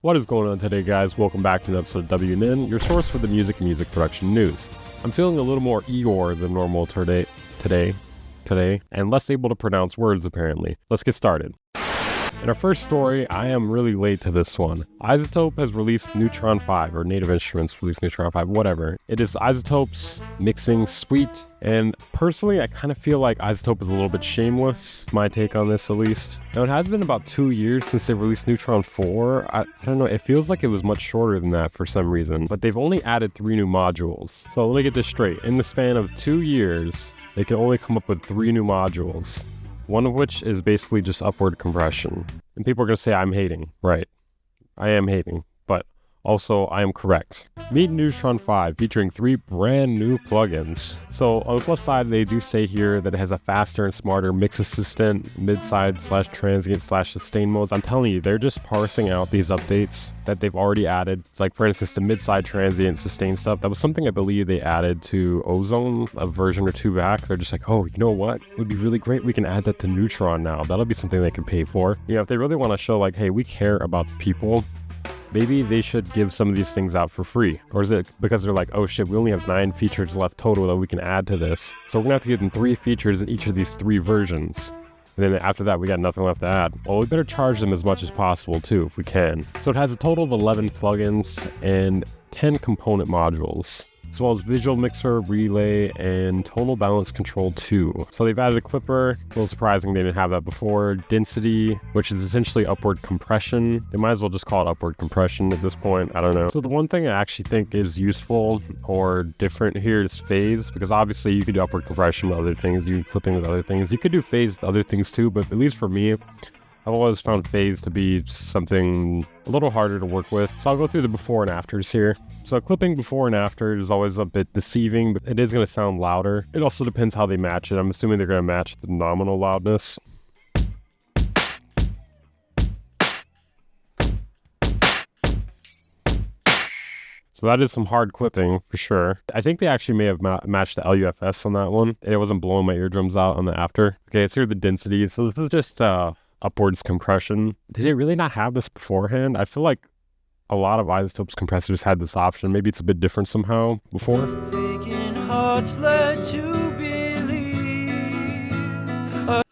What is going on today, guys? Welcome back to an episode of WNN, your source for the music production news. I'm feeling a little more Igor than normal today, and less able to pronounce words apparently. Let's get started. In our first story, I am really late to this one. IZOTOPE has released NEUTRON 5, or Native Instruments released NEUTRON 5, whatever. It is IZOTOPE's mixing suite, and personally, I kind of feel like IZOTOPE is a little bit shameless, my take on this at least. Now, it has been about 2 years since they released NEUTRON 4. I don't know, it feels like it was much shorter than that for some reason, but they've only added 3 new modules. So let me get this straight. In the span of 2 years, they can only come up with 3 new modules. One of which is basically just upward compression. And people are going to say I'm hating. Right. I am hating. But also I am correct. Meet NEUTRON 5 featuring 3 brand new plugins. So on the plus side, they do say here that it has a faster and smarter mix assistant, mid-side / transient / sustain modes. I'm telling you, they're just parsing out these updates that they've already added. Like for instance, the mid-side transient sustain stuff. That was something I believe they added to Ozone a version or 2 back. They're just like, oh, you know what? It would be really great. We can add that to NEUTRON now. That'll be something they can pay for. You know, if they really want to show like, hey, we care about the people, maybe they should give some of these things out for free. Or is it because they're like, oh shit, we only have 9 features left total that we can add to this. So we're gonna have to give them 3 features in each of these 3 versions. And then after that, we got nothing left to add. Well, we better charge them as much as possible too, if we can. So it has a total of 11 plugins and 10 component modules, as well as visual mixer, relay, and tonal balance control 2. So they've added a clipper. A little surprising they didn't have that before. Density, which is essentially upward compression. They might as well just call it upward compression at this point. I don't know. So the one thing I actually think is useful or different here is phase, because obviously you could do upward compression with other things, you can clipping with other things. You could do phase with other things too, but at least for me, I've always found phase to be something a little harder to work with. So I'll go through the before and afters here. So clipping before and after is always a bit deceiving, but it is going to sound louder. It also depends how they match it. I'm assuming they're going to match the nominal loudness. So that is some hard clipping for sure. I think they actually may have matched the LUFS on that one, and it wasn't blowing my eardrums out on the after. Okay, so here are the densities. So this is just upwards compression. Did it really not have this beforehand? I feel like a lot of iZotope's compressors had this option. Maybe it's a bit different somehow before. Vacant hearts led to believe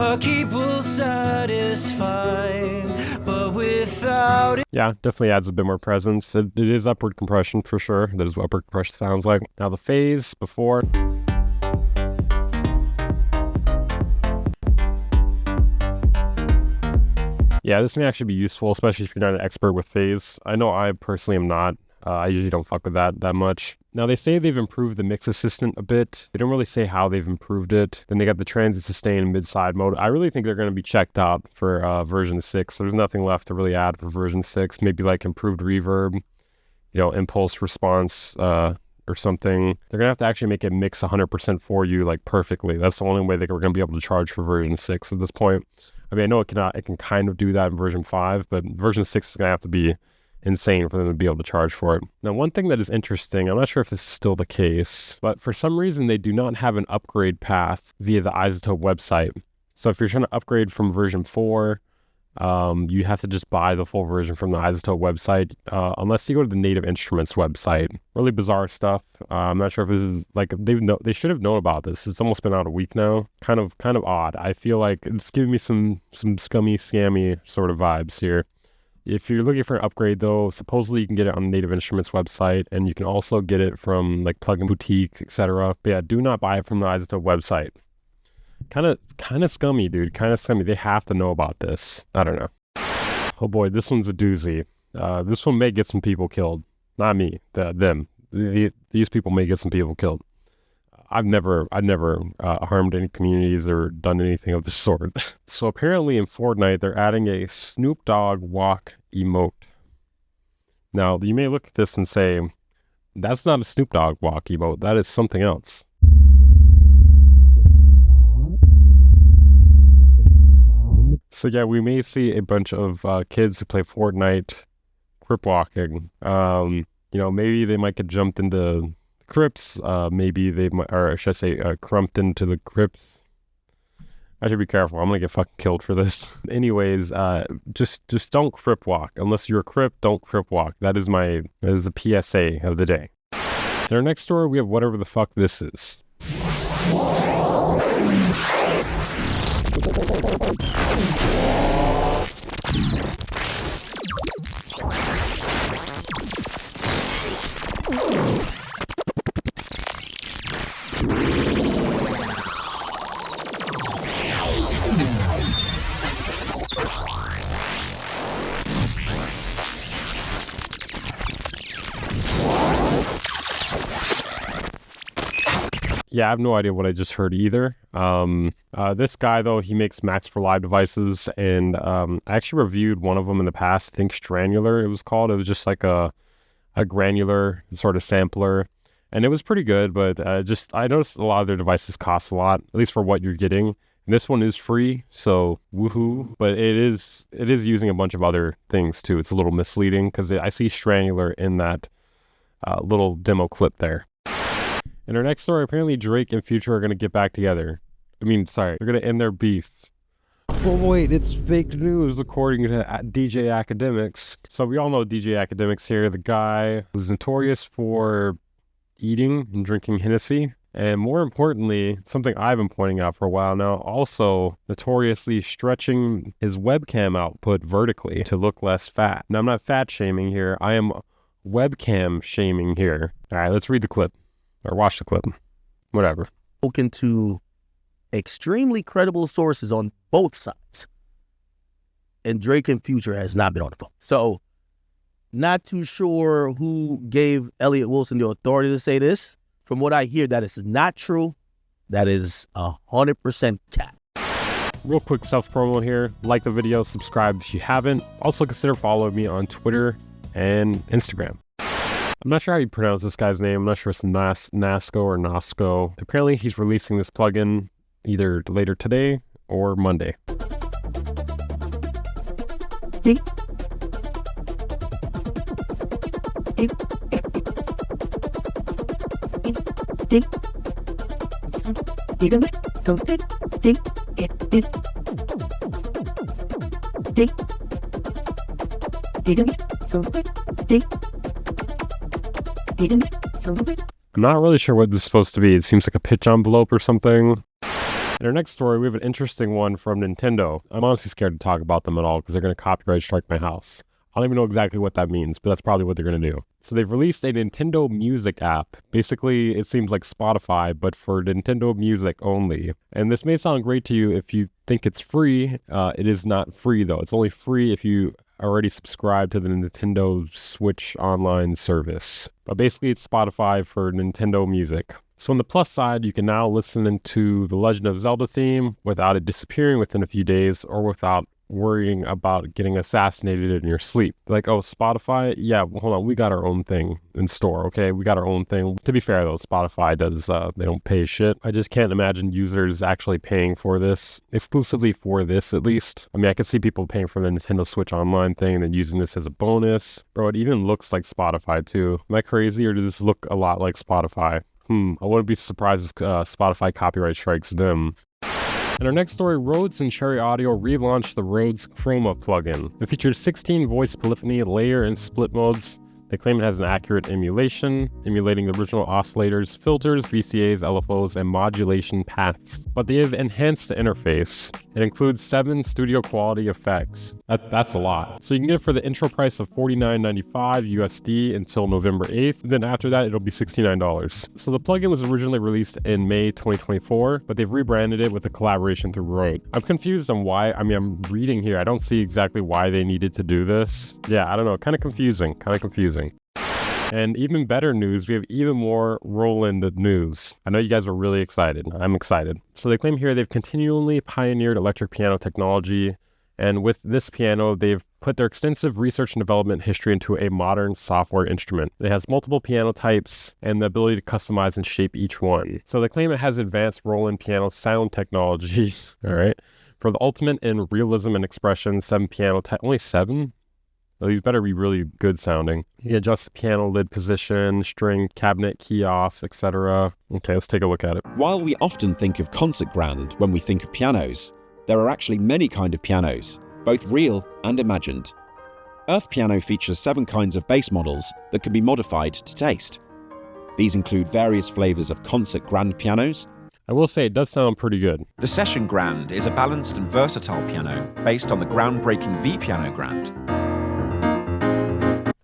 a keep will satisfy, but without it. Yeah, definitely adds a bit more presence. It is upward compression for sure. That is what upward compression sounds like. Now the phase before. Yeah, this may actually be useful, especially if you're not an expert with phase. I know I personally am not. I usually don't fuck with that much. Now, they say they've improved the mix assistant a bit. They don't really say how they've improved it. Then they got the transient sustain and mid-side mode. I really think they're going to be checked out for version 6. So there's nothing left to really add for version 6. Maybe like improved reverb, you know, impulse response, or something. They're gonna have to actually make it mix 100% for you, like perfectly. That's the only way we're gonna be able to charge for version 6 at this point. I mean, I know it can kind of do that in version 5, but version 6 is gonna have to be insane for them to be able to charge for it. Now, one thing that is interesting, I'm not sure if this is still the case, but for some reason they do not have an upgrade path via the iZotope website. So if you're trying to upgrade from version 4, you have to just buy the full version from the iZotope website, unless you go to the Native Instruments website. Really bizarre stuff. I'm not sure if this is like they should have known about this. It's almost been out a week now. Kind of odd. I feel like it's giving me some scummy, scammy sort of vibes here. If you're looking for an upgrade though, supposedly you can get it on the Native Instruments website, and you can also get it from like Plugin Boutique, etc. But yeah, do not buy it from the iZotope website. Kind of scummy, dude. Kind of scummy. They have to know about this. I don't know. Oh boy, this one's a doozy. This one may get some people killed. Not me. Them. These people may get some people killed. I've never harmed any communities or done anything of the sort. So apparently in FORTNITE, they're adding a Snoop Dogg walk emote. Now, you may look at this and say, that's not a Snoop Dogg walk emote. That is something else. So yeah, we may see a bunch of kids who play FORTNITE crip walking. You know, maybe they might get jumped into Crips, maybe they might, or should I say, crumped into the Crips. I should be careful. I'm gonna get fucking killed for this. Anyways, just don't crip walk. Unless you're a crip, don't crip walk. That is the PSA of the day. In our next story, we have whatever the fuck this is. Yeah, I have no idea what I just heard either. This guy, though, he makes Max for Live devices, and I actually reviewed one of them in the past. I think Stranular it was called. It was just like a granular sort of sampler, and it was pretty good, but I noticed a lot of their devices cost a lot, at least for what you're getting. And this one is free, so woohoo, but it is using a bunch of other things too. It's a little misleading because I see Stranular in that little demo clip there. In our next story, apparently Drake and Future are going to get back together. They're going to end their beef. Oh wait, it's fake news according to DJ AKADEMIKS. So we all know DJ AKADEMIKS here, the guy who's notorious for eating and drinking Hennessy. And more importantly, something I've been pointing out for a while now, also notoriously stretching his webcam output vertically to look less fat. Now, I'm not fat shaming here. I am webcam shaming here. All right, let's read the clip. Or watch the clip. Whatever. Spoken to extremely credible sources on both sides. And Drake and Future has not been on the phone. So, not too sure who gave Elliott Wilson the authority to say this. From what I hear, that is not true. That is 100% cap. Real quick self-promo here. Like the video, subscribe if you haven't. Also consider following me on Twitter and Instagram. I'm not sure how you pronounce this guy's name. I'm not sure if it's NASKO or NASKO. Apparently, he's releasing this plugin either later today or Monday. I'm not really sure what this is supposed to be. It seems like a pitch envelope or something. In our next story, we have an interesting one from Nintendo. I'm honestly scared to talk about them at all because they're going to copyright strike my house. I don't even know exactly what that means, but that's probably what they're going to do. So they've released a Nintendo Music app. Basically, it seems like Spotify, but for Nintendo Music only. And this may sound great to you if you think it's free. It is not free, though. It's only free if you already subscribed to the Nintendo Switch online service. But basically, it's Spotify for Nintendo Music. So on the plus side, you can now listen to the Legend of Zelda theme without it disappearing within a few days or without worrying about getting assassinated in your sleep. Like, oh, Spotify? Yeah, hold on, we got our own thing in store, okay? We got our own thing. To be fair, though, Spotify does, they don't pay shit. I just can't imagine users actually paying for this, exclusively for this, at least. I mean, I could see people paying for the Nintendo Switch Online thing and then using this as a bonus. Bro, it even looks like Spotify, too. Am I crazy, or does this look a lot like Spotify? I wouldn't be surprised if Spotify copyright strikes them. In our next story, Rhodes and Cherry Audio relaunched the Rhodes CHROMA plugin. It features 16 voice polyphony, layer, and split modes. They claim it has an accurate emulation, emulating the original oscillators, filters, VCAs, LFOs, and modulation paths. But they have enhanced the interface. It includes 7 studio quality effects. That's a lot. So you can get it for the intro price of $49.95 USD until November 8th. Then after that, it'll be $69. So the plugin was originally released in May 2024, but they've rebranded it with a collaboration through Rhodes. I'm confused on why. I mean, I'm reading here. I don't see exactly why they needed to do this. Yeah, I don't know. Kind of confusing. And even better news, we have even more Roland news. I know you guys are really excited. I'm excited. So they claim here they've continually pioneered electric piano technology. And with this piano, they've put their extensive research and development history into a modern software instrument. It has multiple piano types and the ability to customize and shape each one. So they claim it has advanced Roland piano sound technology. All right. For the ultimate in realism and expression, 7 piano type, only 7? These better be really good sounding. You can adjust the piano lid position, string, cabinet, key off, etc. Okay, let's take a look at it. While we often think of concert grand when we think of pianos, there are actually many kinds of pianos, both real and imagined. Earth Piano features 7 kinds of bass models that can be modified to taste. These include various flavors of concert grand pianos. I will say it does sound pretty good. The Session Grand is a balanced and versatile piano based on the groundbreaking V Piano Grand.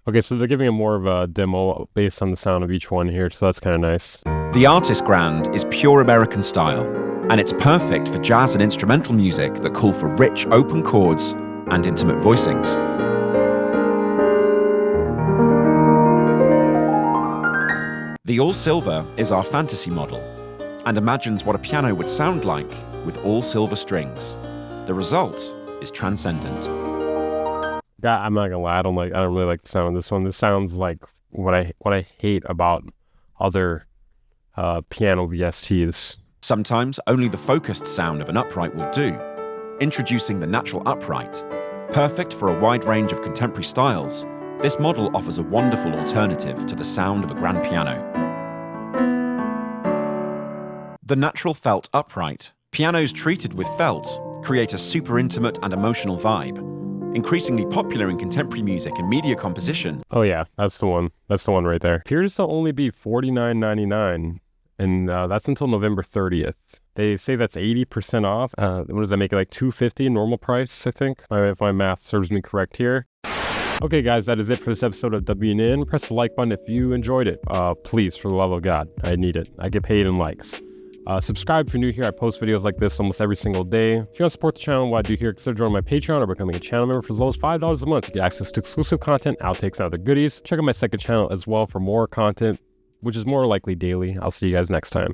Okay, so they're giving it more of a demo based on the sound of each one here, so that's kind of nice. The Artist Grand is pure American style, and it's perfect for jazz and instrumental music that call for rich, open chords and intimate voicings. The All Silver is our fantasy model, and imagines what a piano would sound like with all silver strings. The result is transcendent. I'm not gonna lie, I don't really like the sound of this one. This sounds like what I hate about other piano VSTs. Sometimes only the focused sound of an upright will do. Introducing the natural upright. Perfect for a wide range of contemporary styles, this model offers a wonderful alternative to the sound of a grand piano. The natural felt upright. Pianos treated with felt create a super intimate and emotional vibe, increasingly popular in contemporary music and media composition. Oh yeah, that's the one. That's the one right there. Appears to only be $49.99, and that's until November 30th. They say that's 80% off. What does that make it, like $250 normal price, I think, if my math serves me correct here. Okay, guys, that is it for this episode of WNN. Press the like button if you enjoyed it. Please, for the love of God, I need it. I get paid in likes. Subscribe if you're new here. I post videos like this almost every single day. If you want to support the channel, what I do here, consider joining my Patreon or becoming a channel member for as low as $5 a month to get access to exclusive content, outtakes, and other goodies. Check out my second channel as well for more content, which is more likely daily. I'll see you guys next time.